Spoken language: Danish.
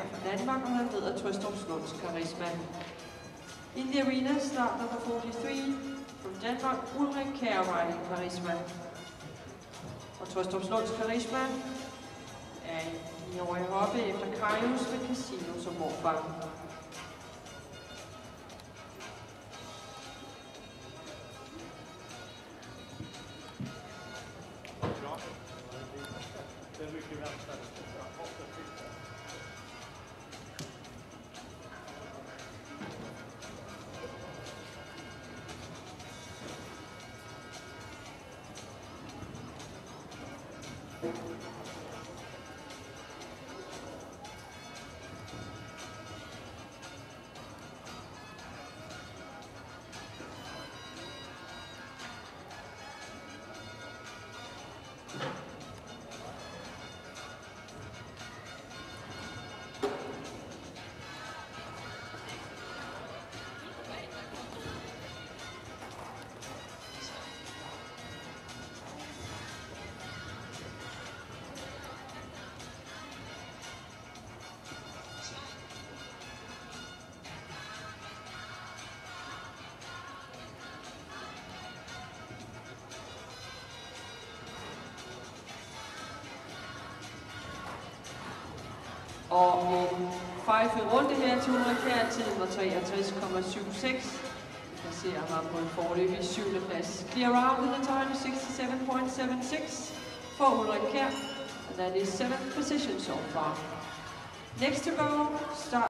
Kjær fra Danmark, og han leder Trøstruplunds Karisma. In the arena, start number 43 from Denmark, Ulrik Kjær riding Karisma. Og Trøstruplunds Karisma er i over i hoppe efter Kaius med Casino som morfar. Og en fejlfri runde her til Ulrik Kjær, tiden var 63,76. Vi placerer ham på en foreløbig 7. plads. Clear out with a time of 67.76 for Ulrik Kjær, and that is 7th position so far. Next to go, start